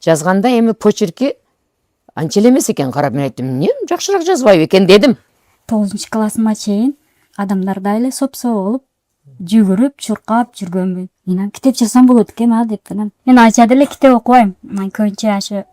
жазганда эми почерки анча эле эмес экен. Карап мен айттым, эмне жакшыраак жазбайбы экен дедим. 9-классыма чейин адамдардай эле сопсо болуп жүгүрүп чуркап жүргөнмүн. Мен китеп жазсам болот экен деп анан. Мен айча деле китеп окубайм. Көбүнчө ашы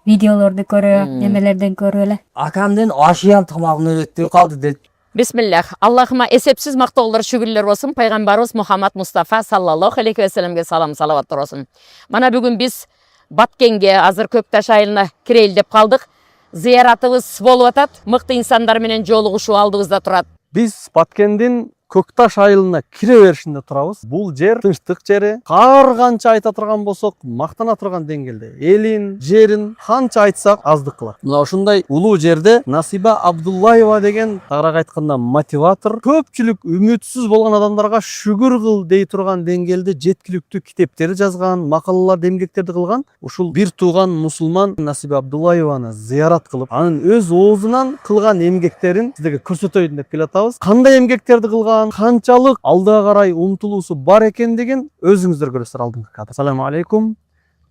видеолорду көрөм, немелерден көрүп эле. Акамдын ашыян тамагын үйрөтүп калды дейт. Бисмиллах. Аллахыма эсепсиз мактоолор, шүгүрлөр болсун. Пайгамбарыбыз Мухаммад Мустафа саллаллаху алейхи ва салламге салам салаваттар болсун. Мана бүгүн биз Баткенге, азыр Көкташ айылына кирейли деп калдык. Зыяратыбыз болуп атат. Мыкты инсандар менен жолугушуу алдыбызда турат. Биз Баткендин Көкташ айылына кире беришинде турабыз. Бул жер тынчтык жери. Ар канча айта турган болсок, мактана турган деңгээлде. Элин, жерин канча айтсак аздык кылат. Мына ушундай улуу жерде Насиба Абдуллаева деген, тагыраак айтканда мотиватор, көпчүлүк үмүтсүз болгон адамдарга шүгүр кыл дей турган деңгээлде жеткиликтүү китептерди жазган, макалаларды, эмгектерди кылган. Ушул бир тууган мусулман Насиба Абдуллаеваны зыярат кылып, анын өз оозунан кылган эмгектерин сиздерге көрсөтөйүн деп келатабыз. Кандай эмгектерди кылган, канчалык алдыга карай умтулуусу бар экендигин өзүңүздөр көрөсүздөр алдыңкы кадр. Ассаламу алейкум,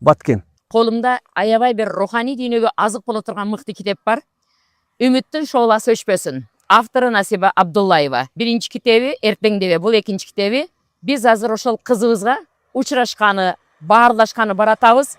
Баткен. Колумда аябай бир руханий дүйнөгө азык боло турган мыкты китеп бар. Үмүттүн шооласы өчпөсүн. Автору Насиба Абдуллаева. Биринчи китеби Эртеңдебе, бул экинчи китеби. Биз азыр ошол кызыбызга учурашканы, баарлашканы баратабыз.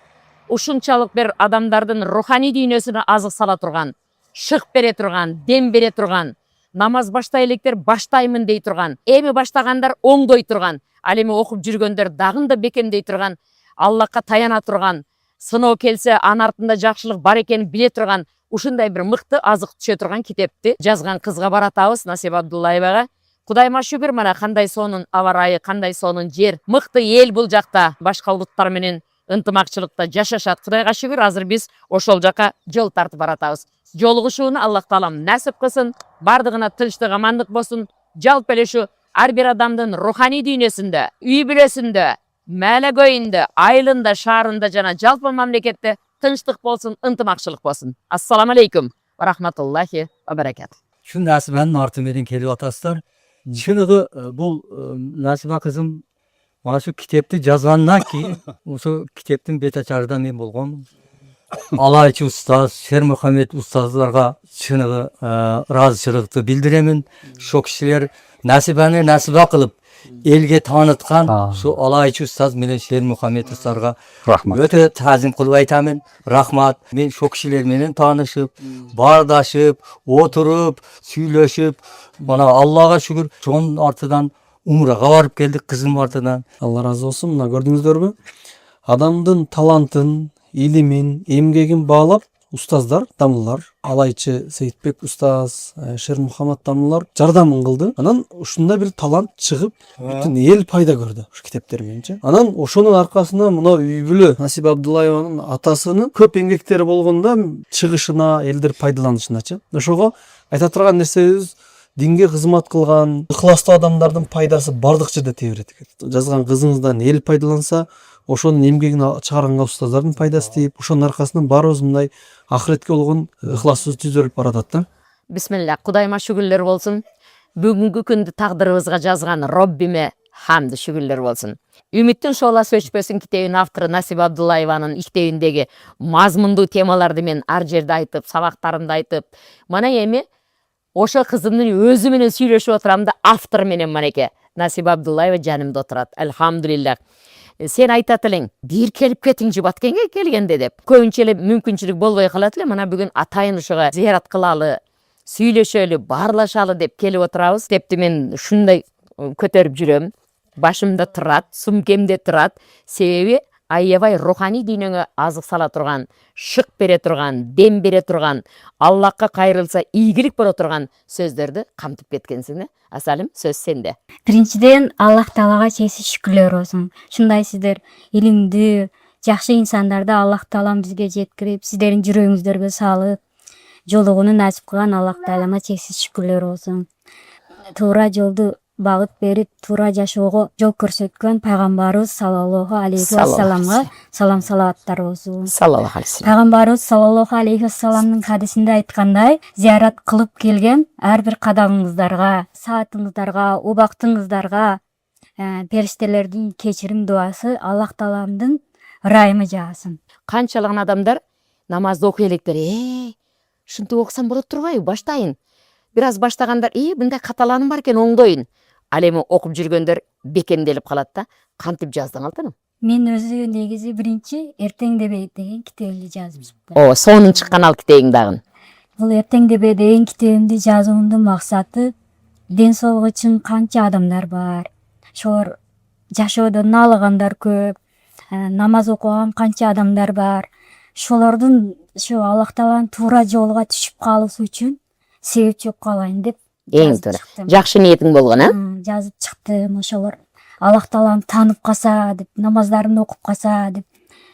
Ушунчалык бир адамдардын руханий дүйнөсүнө азык сала турган, шык бере турган, дем бере турган, намаз баштай электер баштаймын дей турган, эми баштагандар оңдой турган, ал эми окуп жүргөндөр дагы да бекемдей турган, Аллахка таяна турган, сыноо келсе анын артында жакшылык бар экенин биле турган, ушундай бир мыкты азык түшө турган китепти жазган кызга баратабыз, Насиба Абдуллаевага. Кудайыма шүгүр, мана кандай сонун аба ырайы, кандай сонун жер, мыкты эл бул жакта, башка улуттар менен ынтымакчылыкта жашашат. Кудайга шүгүр, азыр биз ошол жака жол тартып баратабыз. Жолугушууну Аллах таалам насип кылсын, бардыгына тынчтык, амандык болсун. Жалпы эле ушу ар бир адамдын руханий дүйнөсүндө, үй бүлөсүндө, мээле көйүндө, айылында, шаарында жана жалпы мамлекетте тынчтык болсун, ынтымакчылык болсун. Ассаламу алейкум ва рахматуллахи ва баракату. Şu Nasibe'nin artı merin keli ataslar. Şunu bu Nasibe kızım bana şu kitapta yazgandan ki şu kitaptın bet açardan men bolğon. Alayçı ustaz, Şer Muhammed ustazlarga şunu razıçılıkты bildiremin. Şu kişiler Nasibe'ni Nasibe kılıp elge tanıtkan şu Alayçı ustaz menen Şer Muhammed ustazlarga Rahmat. öte tazim kılıp aytamen. Rahmat. Men şu kişiler menen tanışıp, bardaşıp, oturup, süйлөшүp, bana Allah'a şükür çoğun artıdan Umraga barıp geldik kızım artıdan. Allah razı olsun. Мына көрдүңүздөрбү? Адамдын талантын, илимин, эмгегин баалап устаздар, дамлылар, Алайчы Сейитбек устаз, Шер Мухаммад дамлылар жардамын кылды. Анан ушундай бир талант чыгып, бүтүн эл пайда көрдү ушу китептер мененчи. Анан ошонун аркасында мына үй бүлө Насиба Абдуллаеванын атасынын көп эмгектери болгондо чыгышына, элдер пайдаланышыначы. Ошого айта турган нерсебиз, динге кызмат кылган, ыхластуу адамдардын пайдасы бардык жерде тебирет экен. Жазган кызыңыздан эл пайдаланса, ошонун эмгегин чыгарганга устаздардын пайдасы тийип, ошонун аркасынан баарыбыз мындай ахиретке болгон ыхласыбыз түзөлүп баратат да. Бисмилlah, Кудайыма шүгүрлөр болсун. Бүгүнкү күндү тагдырыбызга жазган Роббиме хамды шүгүрлөр болсун. Үмүттүн шооласы өчпөсүн китебинин автору Насиба Абдуллаеванын китебиндеги мазмундуу темаларды мен ар жерде айтып, сабактарымды айтып, мана эми ошо кызымдын өзү менен сүйлөшүп отурам да, автор менен манеке Насиба Абдуллаева жанымда отурат. Алхамдулиллах. Сен айтат элең, бир келип кетиңчи Баткенге келгенде деп. Көбүнчө эле мүмкүнчүлүк болбой калат эле. Мана бүгүн атайын ушуга зыярат кылалы, сүйлөшөлү, баарлашалы деп келип отурабыз. Тепти мен ушундай көтөрүп жүрөм. Башымда турат, сумкемде турат. Себеби аябай руханий дүйнөгө азык сала турган, шык бере турган, дем бере турган, Аллахка кайрылса ийгилик боло турган сөздөрдү камтып кеткенсиң. Асалым, сөз сенде. Биринчиден Аллах Таалага чексиз шүкүрлөр болсун. Ушундай сиздер илимдүү, жакшы инсандарды Аллах Таалам бизге жеткирип, сиздердин жүрөгүңүздөргө салып, жолугууну насип кылган Аллах Таалама чексиз шүкүрлөр болсун. Туура жолду багыт берип, туура жашоого жол көрсөткөн пайгамбарыбыз саллаллаху алейхи вассаламга салам салаваттар болсун. Саллаллаху алейхи. Пайгамбарыбыз саллаллаху алейхи вассаламдын хадисинде айткандай, зиярат кылып келген ар бир кадамыңыздарга, саатыңыздарга, убактыңыздарга периштелердин кечирим дуасы Аллах Тааламдын ырайымы жаасын. канчалаган адамдар намазды окуй электер. Ушинтип окусам болот турбайбы? Баштайын. Бир аз баштагандар, мындай каталаным бар экен, оңдойын. Ал эми окуп жүргөндөр бекемделип калат да. Кантип жаздың алтыным? Мен өзү негизи биринчи Эртең Дебе деген китебимди жазып чыктым. О, сонун чыккан ал китебиң дагы. Бул Эртең Дебе деген китебимди жазуумдун максаты ден соолугу үчүн канча адамдар бар. Ошолор жашоодон налыгандар көп. Намаз окуган канча адамдар бар. Ошолордун ушу Аллах Тааланын туура жолуга түшүп калышы үчүн себепчи болуп калайын деп Эң туура. Жакшы ниетиң болгон, жазып чыктым. Ошолор Аллах Тааланы таанып калса деп, намаздарын окуп калса деп,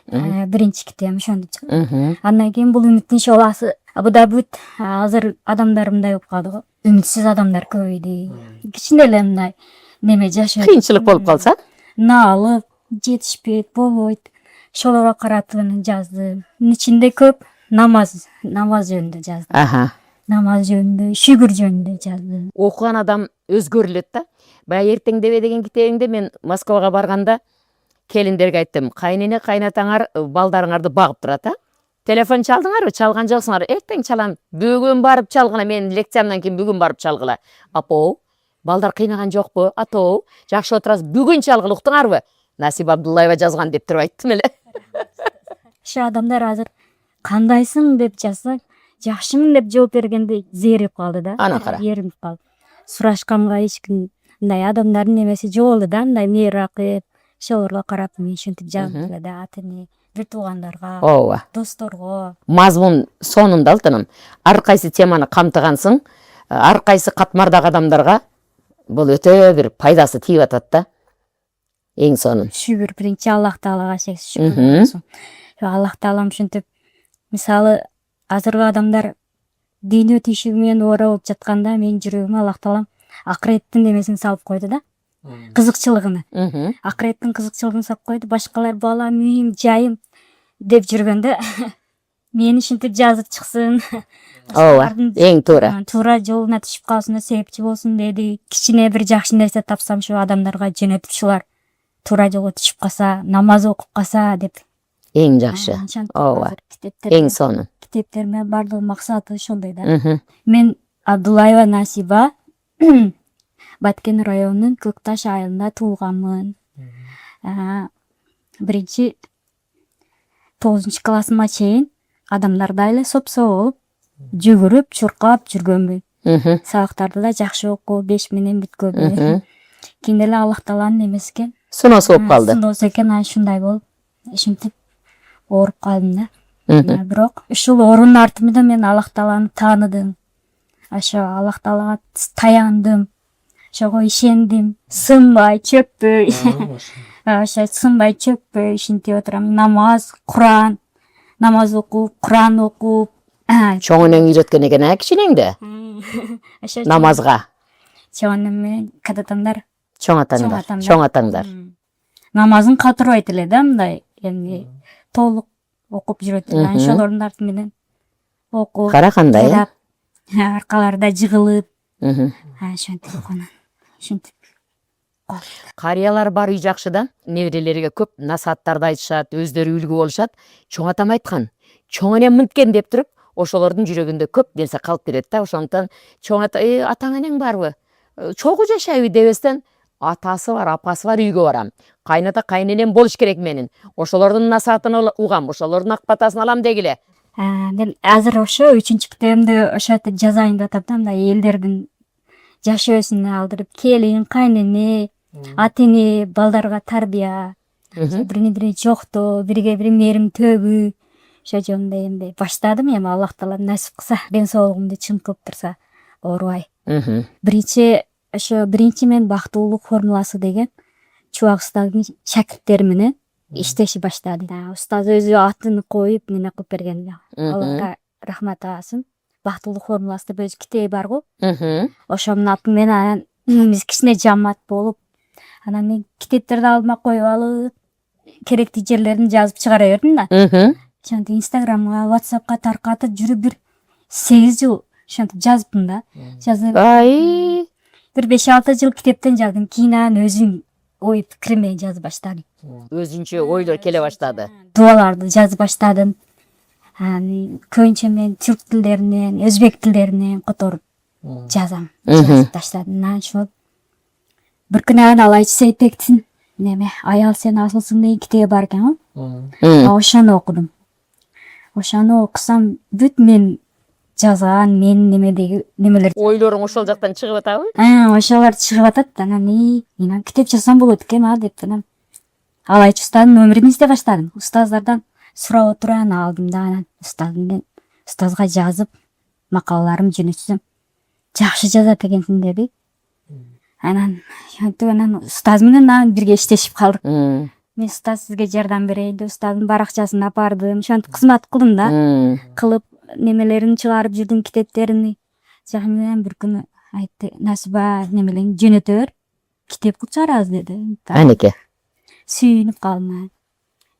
биринчи китебим ошондо чыкты. Андан кийин бул үмүттүн шоласы. Буда бүт азыр адамдар мындай болуп калды го. Үмүтсүз адамдар көбөйдү. Кичине эле мындай неме жашайт. Кыйынчылык болуп калса, Наалып, жетишпейт, болбойт. Ошолорго каратып жаздым. Ичинде көп намаз жөнүндө жаздым. Намаз жөнүндө, шүгүр жөнүндө жаздым. Окуган адам өзгөрүлөт да. Баягы Эртең Дебе деген китебиңде мен Москвага барганда келиндерге айттым, кайнене кайнатаңар балдарыңарды багып турат, телефон чалдыңарбы? Чалган жоксуңар? Эртең чалам. Бүгүн барып чалгыла, менин лекциямдан кийин бүгүн барып чалгыла. Апоо, балдар кыйнаган жокпу? Атоо, жакшы отурасыз, бүгүн чалгыла, уктуңарбы? Насиба Абдуллаева жазган деп туруп айттым эле. Ошо адамдар азыр кандайсың деп жазса, жакшымын деп жооп бергенде зерип калды да. Ана кара. Ерип калды. Сурашканга эч ким мындай адамдардын немеси жок эле да, мындай мейракы. Ошолорго карап мен ушинтип жаздым эле да, ата-эне, бир туугандарга, Ооба. досторго. Мазмун сонунда алтыным. Ар кайсы теманы камтыгансың, ар кайсы катмардагы адамдарга бул өтө бир пайдасы тийип атат да. Эң сонун. Шүгүр, биринчи Аллах Таалага чексиз шүгүр болсун. Аллах Таалам ушинтип, мисалы азыркы адамдар дүйнө түйшүгү менен ора болуп жатканда менин жүрөгүмө Аллах Таалам акыреттин немесин салып койду да. Кызыкчылыгын. Акыреттин кызыкчылыгын салып койду. Башкалар балам, үйүм, жайым деп жүргөндө мен ушинтип жазып чыксын. Ооба, эң туура. Туура жолуна түшүп калышына себепчи болсун деди. Кичине бир жакшы нерсе тапсам ушу адамдарга жөнөтүп шулар туура жолго түшүп калса, намаз окуп калса деп. Эң жакшы. Ооба. Эң сонун. Китептериме бардыгы максаты ошондой да. Мен Абдуллаева Насиба Баткен районунун Көкташ айылында туулганмын. Биринчи 9 классыма чейин адамдардай эле сопсо болуп, жүгүрүп, чуркап жүргөнмүн. Сабактарды да жакшы окуп, 5 менен бүткөнмүн. Кийин эле Аллах Тааланын немеси экен. Суносу болуп калды. Суносу экен, ушундай болуп, ушинтип ооруп калдым да. Бирок ушул оорунун артында мен Аллах Тааланы тааныдым. Ошо Аллах Таалага таяндым. Ошого ишендим. Сынбай, чөкпөй. Ошо сынбай, чөкпөй ушинтип отурам. Намаз, Куран, намаз окуп, Куран окуп. Чоң энең үйрөткөн экен, кичинеңде? Намазга. Чоң энем менен кадатандар. Чоң атаңдар. Намазын калтырбайт эле да, мындай эми толук окуп жүрөт эле. Ошолордун арты менен окуп. Кара кандай? Аркаларда жыгылып. Ошентип окуйм. Ушинтип. Карыялар бар үй жакшы да, неберелерге көп насааттарды айтышат, өздөрү үлгү болушат. Чоң атам айткан, чоң энем мынткен деп туруп, ошолордун жүрөгүндө көп нерсе калып берет да. Ошондуктан чоң атаң энең барбы? Чогуу жашайбы дебестен, атасы бар, апасы бар үйгө барам. Кайната кайненем болуш керек менин. Ошолордун насаатын угам, ошолордун ак батасын алам дегиле. Мен азыр ошо 3-китебимди ошентип жазайын деп атам да, мындай элдердин жашоосун алдырып, келин, кайнене, ата-эне, балдарга тарбия, бири-бири жоктоо, бириге бири мээрим төбүү. Ошо жөнүндө эми баштадым, эми Аллах Таала насип кылса, ден соолугумду чың кылып турса, оорубай. Биринчи мен бактылуулук формуласы деген Чубак устаздын шакирттери менен иштеши баштадым. Устаз өзү атын коюп, неме кылып берген. Аллахка рахмат асын. Бактылуулук формуласы деп өзү китеби бар го. Ошонун атын менен биз кичине жамаат болуп, анан мен китептерди алдыма коюп алып, керектүү жерлерин жазып чыгара бердим да. Ошентип Инстаграмга, WhatsAppка таркатып жүрүп бир 8 жыл ошентип жазыптым да. Жазып. Ай, Бир 5-6 жыл китептен жаздым. Кийин анан өзүм ой пикириме жазып баштадым. Өзүнчө ойлор келе баштады. Дуаларды жазып баштадым. Көбүнчө мен түрк тилдеринен, өзбек тилдеринен которуп жазам. Жазып таштадым. Анан ошол бир күнү Алайчы Сейитбектин неме Аял сен асылсың деген китеби бар экен го. Ошону окудум. Ошону окусам бүт мен жазган менин немедеги немелер Ойлоруң ошол жактан чыгып атабы? ошолор чыгып атат. Анан мен китеп жазсам болот экен деп анан Алайчы устаздын номерин издеп баштадым. Устаздардан сурап отуруп анан алдым да анан устазга жазып макалаларымды жөнөтсөм жакшы жазат экенсиң деди. Анан устаз менен бирге иштешип калдык. Мен устаз сизге жардам берейин деп устаздын баракчасын апардым. Ошентип кызмат кылдым да. Кылып немелерин чыгарып жүрдүм, китептерин. Менен бир күнү айтты, Насиба немелерин жөнөтө бер, китеп кылып чыгарабыз деди. Анеке. Сүйүнүп калдым.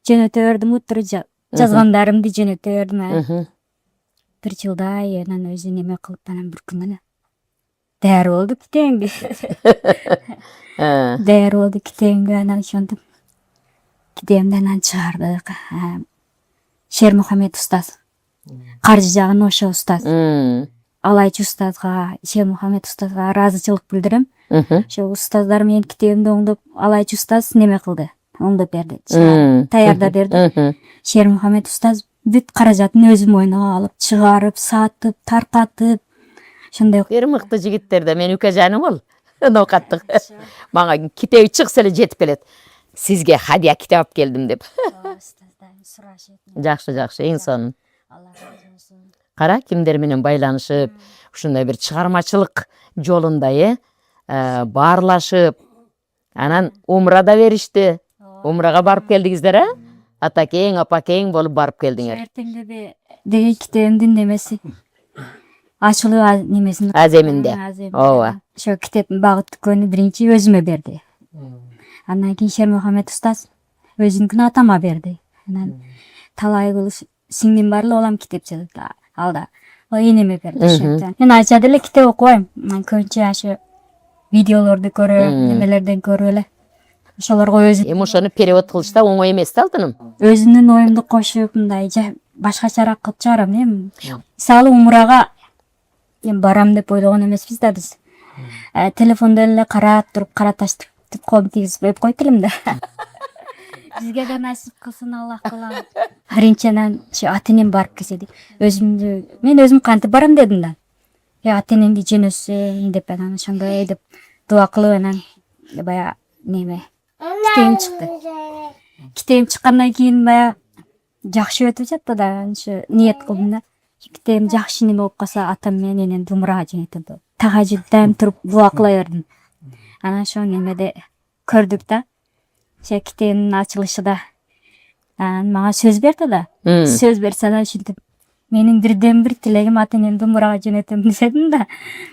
Жөнөтө бердим, отуруп жазгандарымды жөнөтө бердим. Бир жылдай анан өзү неме кылып анан бир күнү даяр болду китебиңди. Даяр болду китебиңди анан ошентип китебимди анан чыгардык. Шер Мухаммед устаз. Каржы жагын ошо устаз. Алайчы устазга, Шер Мухаммед устазга ыраазычылык билдирем. Ошо устаздар менин китебимди оңдоп, Алайчы устаз неме кылды, оңдоп берди. Даярдап берди. Шер Мухаммед устаз бүт каражатын өзү мойнуна алып, чыгарып, сатып, таркатып, ошондой. Бир мыкты жигиттер да мен үкежаным ол. Ноокаттык. Мага китеби чыкса эле жетип келет. Сизге хадия китеп алып келдим деп. Жакшы, эң сонун. Кара кимдер менен байланышып, ушундай бир чыгармачылык жолунда баарлашып, анан умрада беришти. Умрага барып келдиңиздер, Атакең, апакең болуп барып келдиңер. Эртеңдеби деген китебимдин немеси. Ачылуу немесин Аземинде. Ооба. Ошо китептин багыт түкөнү биринчи өзүмө берди. Андан кийин Шер Мухаммед устаз өзүнүкүн атама берди. Анан талай кылып сиңдим бар эле улам китеп жазат. Алда энеме берди ошентип. Мен айча деле китеп окубайм. Көбүнчө ошо видеолорду көрөм, немелерден көрүп эле. Ошолорго Эми ошону перевод кылышта оңой эмес да алтыным. Өзүмдүн оюмду кошуп, мындай башкачараак кылып чыгарам. Мисалы умрага барам деп ойлогон эмеспиз да биз. Телефондо эле карап туруп, кара таштып кол тийгизип коюп койтелим да. Бизге да насип кылсын Аллах кылам. Биринчиден ата энем барып келсе мен өзүм кантип барам дедим да. Ата энемди жөнөтсөң деп анан ошондой деп дуа кылып анан баягы неме китебим чыкты. Китебим чыккандан кийин баягы жакшы өтүп жатты да, ошо ниет кылдым да. Китебим жакшы неме болуп калса атам менен энемди умрага жөнөтөм деп. Тахажжуддан туруп дуа кыла бердим. Анан ошо немеде көрдүк да. Ошо китебимдин ачылышыда мага сөз берди да. Сөз берсе да ушинтип менин бирден бир тилегим ата энемди умрага жөнөтөм дедим да.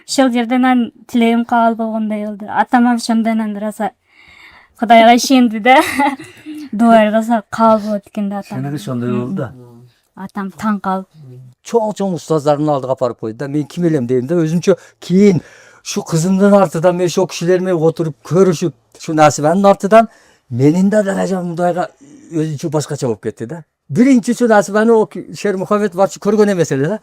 Ошол жерден анан тилегим кабыл болгондой болду. Атама ошондон ыраса Кудайга ишенди да. Дуа кылса кабыл болот экен да атам. Сеники ошондой болду да. Атам таң калып. Чоң устаздардын алдыга апарып койду да. Мен ким элем дейм да. Өзүнчө кийин şu kızımдын артыдан мен şu кишилер менен отуруп көрүшүп, şu Насибанын артыдан менин да даражам мындайга өзүнчө башкача болуп кетти да. Биринчи şu Насибаны Шер Мухаммед барчы көргөн эмес эле да.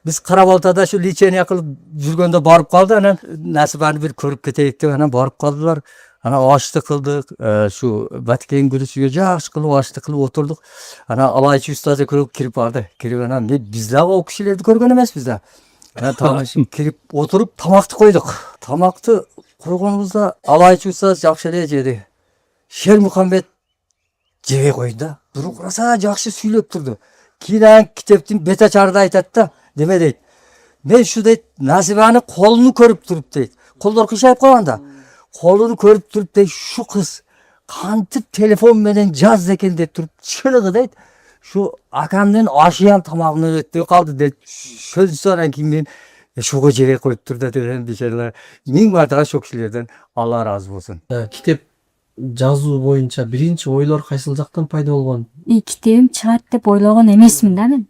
Биз Карабалтада şu лечение кылып жүргөндө барып калды, анан Насибаны бир көрүп кетейик деп анан барып калдылар. Анан ашты кылдык, şu Ватикан күрүшүгө жакшы кылып ашты кылып отурдук. Анан Алайчы устазы көрүп кирип барды. Кирип анан биз дагы о кишилерди көргөн эмеспиз да. Таамашып кирип отуруп тамакты койдук. Тамакты койгонубузда Алайчы устаз жакшы эле жеди. Шер Мухаммед жебей койду да. Бирок ыраса жакшы сүйлөп турду. Кийин китептин бет ачарында айтат да, неме дейт. Мен şu дейт, Насибаны колуну көрүп туруп дейт. Колдор кыйшайып калганда, колуну көрүп туруп дейт, şu кыз кантип телефон менен жаз экен деп туруп чыныгы дейт. Şu akамдын ашыян тамагынан өтпөй калды дейт. Сөзсүз анан кийин мен шуга жебей коюп турду деген бишелер. Миң бардыга şu кишилерден Алла ыраазы болсун. Китеп жазуу боюнча биринчи ойлор кайсыл жактан пайда болгон? Китебим чыгат деп ойлогон эмесмин да мен.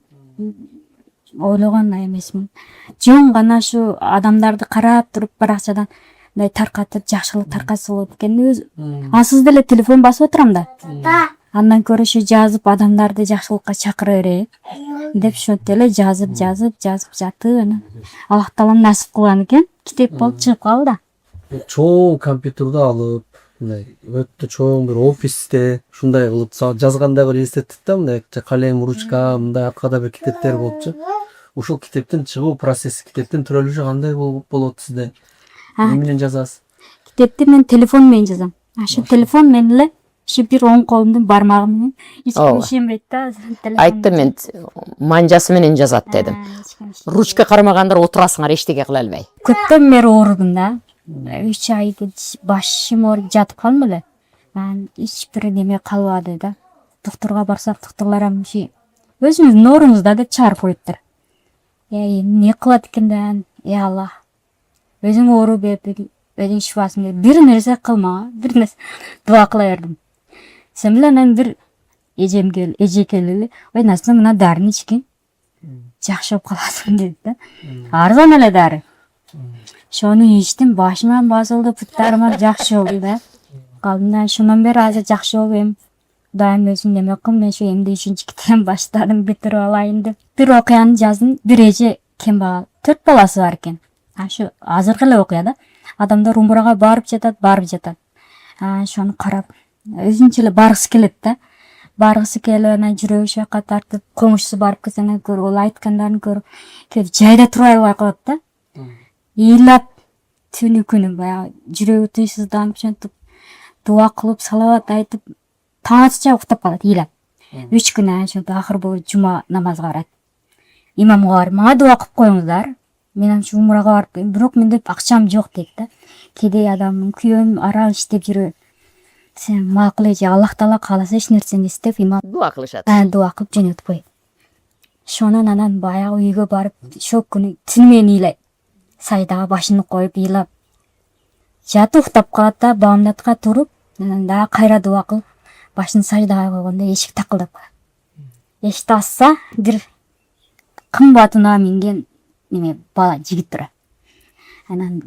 Ойлогон эмесмин. Жөн гана şu адамдарды карап туруп баракчадан мындай таркатып жакшылык таркатса болот экен. Өз ансыз деле телефон басып отурам да. Андан көрө ушу жазып адамдарды жакшылыкка чакыра берейик деп ошентип эле жазып жатып анан Аллах таалам насип кылган экен. Китеп болуп чыгып калды да. Чоң компьютерди алып, мындай өтө чоң бир офисте ушундай кылып жазганда бир эстеттик да, мындай калем, ручка, мындай аркада бир китептер болчу. Ушул китептин чыгуу процесси, китептин төрөлүшү кандай болот сизде? Эмне менен жазасыз? Китепти мен телефон менен жазам. Ошо телефон менен эле ошо бир оң колумдун бармагы менен эч ким ишенбейт да. Айттым мен манжасы менен жазат дедим. Ручка кармагандар отурасыңар эчтеке кыла албай. Көптөн бери оорудум да. 3 айда башым ооруп жатып калдым эле. Анан эч бир неме калбады да. Доктурга барсак, доктурлар амчи өзүңүздүн оорууңузда деп чыгарып коюптур. Не кылат экен да, Аллах. Өзүң оору берип, өзүң шифасын берип, бир нерсе кылма, бир нерсе дуа кыла бердим. Сен менен анан бир эже келип, ой Насиба мына дарыны ичкин. Жакшы болуп каласың деди да. Арзан эле дары. Ошону ичтим, башыман басылды, буттарыма жакшы болду да. Калдым, ошондон бери азыр жакшы болуп, Кудайым өзүң неме кыл, мен ошо эмди 3-чү китебин баштадым, бүтүрүп алайын деп. Бир окуяны жаздым, бир эже кембагал, 4 баласы бар экен. Ашу азыркы эле окуя да. Адамдар умрага барып жатат. Ошону карап, өзүнчө эле баргысы келет да. Баргысы келип, анан жүрөгү жакка тартып, комушусу барып келсе, анан көрүп, ал айткандарын көрүп, келип жайда тура албай калат да. Ыйлап түнү күнү баягы жүрөгү тыйсызданып, ошентип дуа кылып, салават айтып, таң атышча уктап калат ыйлап. 3 күн ошентип акыр бул жума намазга барат. Имамга барып, мага дуа кылып коюңуздар. Мен ошо умрага барып келдим, бирок менде акчам жок дейт да. Кедей адаммын, күйөөм арал иштеп жүрөт. Сен макул эже, Аллах таала кааласа эч нерсени истеп, имам Дуа кылышат. дуа кылып жөнөтүп коет. Ошонун анан баягы үйгө барып, ошол күнү түнү менен ыйлайт. Сайдага башын коюп ыйлап, жатып уктап калат да, баамдатка туруп, анан дагы кайра дуа кылып, башын саждага койгондо эшик такылдап калат. Эшикти ачса, бир кымбат унаа минген неме бала жигит турат. Анан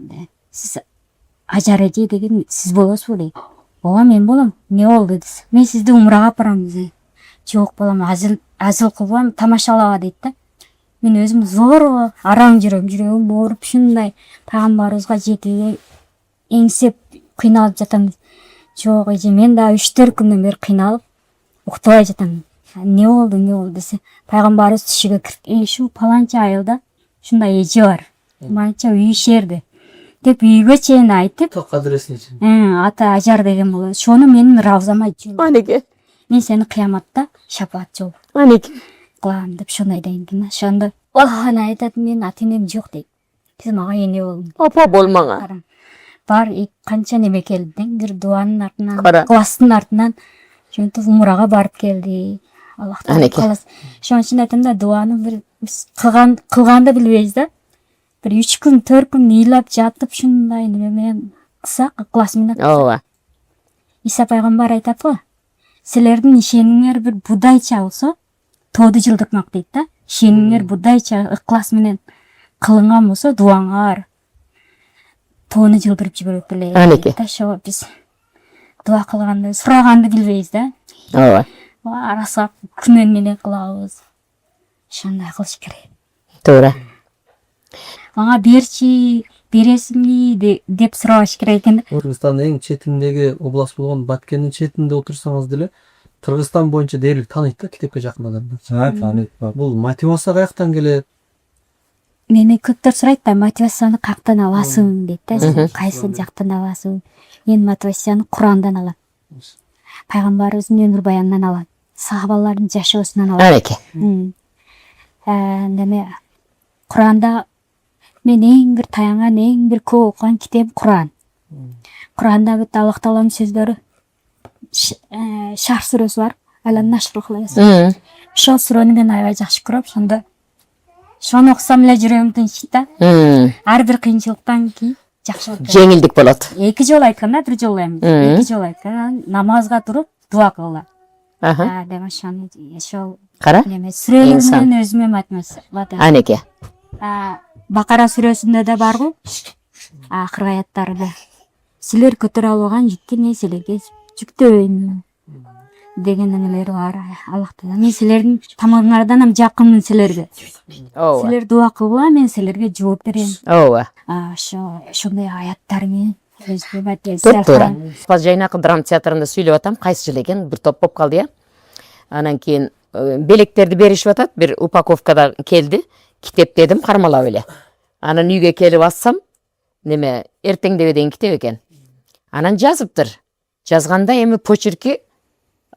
сиз Ажар эже деген сиз болосузбу дейт. Ооба мен болом. Не болду десе, мен сизди умрага алып барам десе. Жок балам, азыл кылбам, тамашалаба дейт да. Мен өзүм зор араң жүрөгүм ооруп, ушундай пайгамбарыбызга жетүүгө эңсеп кыйналып жатам. Жок эже, мен да 3-4 күндөн бери кыйналып уктабай жатам. Не болду десе, пайгамбарыбыз түшүгө кирип, ушу паланча айылда ушундай эже бар. Манча үй ишерди деп үйгө чейин айтып, Ток адресиничи. аты Ажар деген болот. Ошону менин равзама жөн. Анеке. Мен сени кыяматта шафаат жол Анеке. кылам деп ошондой дейин экен. Ошондо ана айтат, мен ата энем жок дейт. Сиз мага эне болдуң. Апа болмаңа. Бар канча неме келди дең, бир дуанын артынан, Кара. класстын артынан ошентип умрага барып келди. Аллах таала Анеке. кааласа. Ошон үчүн айтам да, дуаны бир кылганды билбейбиз да. Бир 3 күн, 4 күн ыйлап жатып ушундай неме менен кылсак, ыклас менен. Ооба. Иса пайгамбар айтат го, силердин ишениңер бир будайча болсо, тоодо жылдырмак дейт да. Ишениңер будайча ыклас менен кылынган болсо, дуаңар тоону жылдырып жиберет эле. Анеке. Ошо биз дуа кылганды, сураганды билбейбиз да. Ооба. Арасап күнөн менен кылабыз. Ошондой кылыш керек. Туура. Мага берчи, бересиңби деп сурабаш керек экен. Кыргызстандын эң четиндеги область болгон Баткендин четинде отурсаңыз деле Кыргызстан боюнча дээрлик тааныйт да китепке жакын адамдар. Тааныйт. Бул мотивация каяктан келет? Мени көптөр сурайт да, мотивацияны каяктан аласың дейт да. Сен кайсы жактан аласың? Мен мотивацияны Курандан алам. Пайгамбарыбыздын өмүр баянынан алам. Сахабалардын жашоосунан алам. Анеке. Неме Куранда мен эң бир таянган, эң бир көп окуган китеп Куран. Куранда бүт Аллах тааланын сөздөрү. Шар сүрөсү бар. Алан нашрухлас. Ошол сүрөнү мен аябай жакшы көрөм. Ошондо ошону окусам эле жүрөгүм тынчыйт да. Ар бир кыйынчылыктан кийин жакшы болот. Жеңилдик болот. 2 жолу айткан да, 1 жолу эми. 2 жолу айткан. Намазга туруп дуа кылгыла. Деп ошону ошол Кара. неме сүрөлөр менен өзүмө мотивация. Анеке. Бакара сүрөсүндө да бар го. Акыркы аяттарында силер көтөрө албаган жүктү мен силерге жүктөбөйм деген нелер бар. Аллах таала мен силердин тамагыңардан жакынмын силерге. ооба Силер дуа кылгыла, мен силерге жооп берем. ооба Ошондой аяттар менен туура жайнакы драма театрында сүйлөп атам, кайсы жыл экен, бир топ болуп калды, анан кийин белектерди беришип атат, бир упаковкада келди, китеп дедим, кармалап эле. Анан үйгө келип ассам, неме эртеңдеге деген китеп экен. Анан жазыптыр. Жазганда эми почерки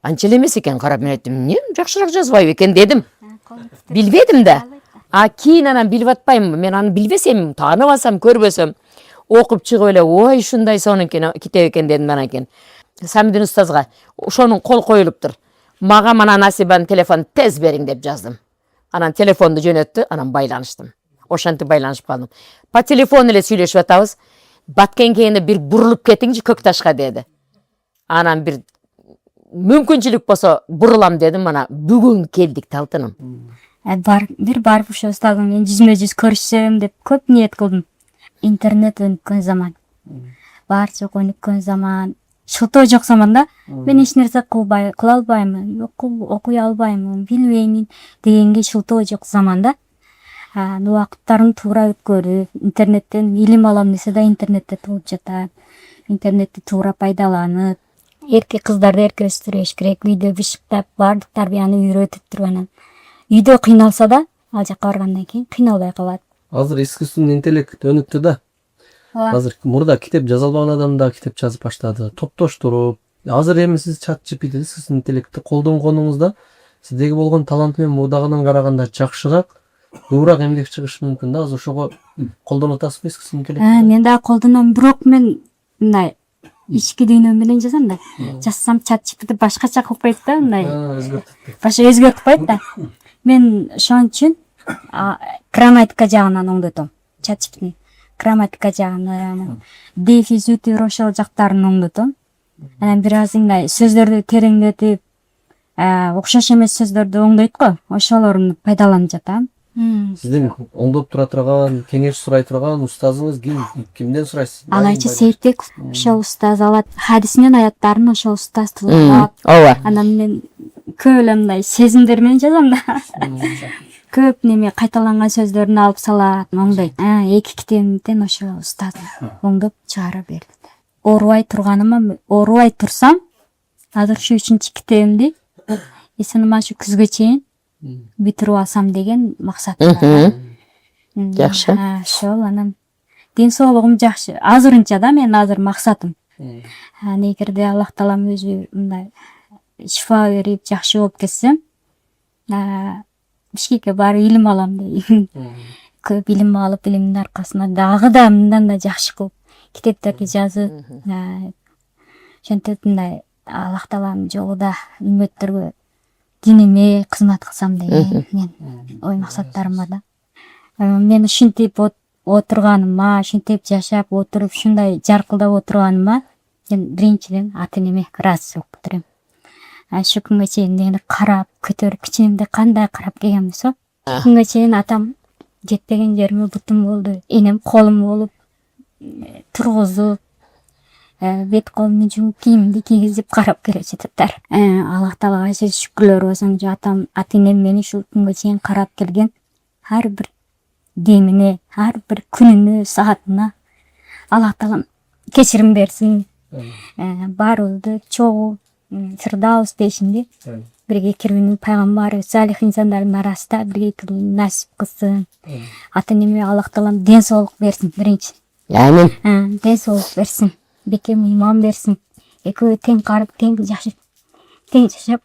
анча эле эмес экен, карап мен айттым, эмне жакшыраак жазбайбы экен дедим. Билбедим да. Кийин анан билип атпайм, мен аны билбесем, тааныбасам, көрбөсөм, окуп чыгып эле, ой, ушундай сонун китеп экен дедим анан кийин. Самидин устазга ошонун кол коюлуптур. Мага мана Насибанын телефонун тез бериң деп жаздым. Анан телефонду жөнөттү, анан байланыштым. Ошентип байланышып калдым. По телефону эле сүйлөшүп атабыз. Баткенкейине бир бурулуп кетиңчи көк ташка деди. Анан бир мүмкүнчүлүк болсо бурулам дедим, ана бүгүн келдик Талтыным. Бир барып ошо устазым менен жүзмө жүз көрүшсөм деп көп ниет кылдым. Интернет өнүккөн заман. Бар жок өнүккөн заман. Шылтоо жок заманда мен эч нерсе кыла албаймын, окуй албаймын, билбеймин дегенге шылтоо жок заманда убакыттарын туура өткөрүп, интернеттен илим алам десе да интернетте болуп жатат. Интернетти туура пайдаланып, кыздарды эркелештириш керек, үйдө бышыктап, баардык тарбияны үйрөтүп туруп анан үйдө кыйналса да, ал жака баргандан кийин кыйналбай калат. Азыр искусственный интеллект өнүктү да. Азыр мурда китеп жаза албаган адам да китеп жазып баштады. Топтоштуруп. Азыр эми сиз чат GPT искусственный интеллектти колдонгонуңузда сиздеги болгон талант менен мурдагынан караганда жакшыраак, дуураак эмгек чыгышы мүмкүн да. Азыр ошого колдонуп атасызбы искусственный интеллект? Мен да колдоном, бирок мен мындай ички дүйнөм менен жазам да. Жазсам чат GPT башкача кылып коет да, мындай. Башка өзгөртүп коет да. Мен ошон үчүн грамматика жагынан оңдотом. Чат GPT грамматика жагынан, дефис үтүр ошол жактарын оңдотом. Анан бир аз мындай сөздөрдү тереңдетип, окшош эмес сөздөрдү оңдойт го, ошолорун пайдаланып жатам. Сиздин оңдоп тура турган, кеңеш сурай турган устазыңыз ким? Кимден сурайсыз? Алайчы Сейитбек, ошол устаз алат. Хадисинин аяттарын ошол устаз тилгап. Ооба. Анан мен көп эле мындай сезимдер менен жазам да. Көп неме кайталанган сөздөрүн алып салат, оңдойт. Эки китебимден ошол устаз оңдоп чыгарып берди. Оорубай турсам, азыр ушу 3-чү китебимди эсеним ашы күзгө чейин бүтүрүп алсам деген максат бар. Жакшы. Ошол анан ден соолугум жакшы. Азырынча да мен азыр максатым. Эгерде Аллах таалам өзү мындай шифа берип жакшы болуп кетсем, Бишкекке барып илим алам дейм. Көп илим алып, илимдин аркасында дагы да мындан да жакшы кылып китептерди жазып, ошентип мындай Аллах тааланын жолунда үммөттөргө, диниме кызмат кылсам деген мен ой максаттарым бар да. Мен ушинтип отурганыма, ушинтип жашап отуруп, ушундай жаркылдап отурганыма мен биринчиден ата энеме ыраазычылык билдирем. Шу күнгө чейин мени карап, көтөрүп, кичинемде кандай карап келген болсо, күнгө чейин атам жетпеген жериме бутум болду, энем колум болуп, тургузуп, бет колумду жууп, кийимди кийгизип карап келе жататтар. Аллах таалага шүкүрлөр болсун, атам, ата энем мени ушул күнгө чейин карап келген ар бир демине, ар бир күнүнө, саатына Аллах таалам кечирим берсин. Баарыбызды чогуу Фирдаус бешинде бирге кирүүнү пайгамбар салих инсандардын арасында бирге кирүүнү насип кылсын. Ата энеме Аллах таалам ден соолук берсин биринчи. Амин. Ден соолук берсин. Бекем иман берсин. Экөө тең карып, тең жашап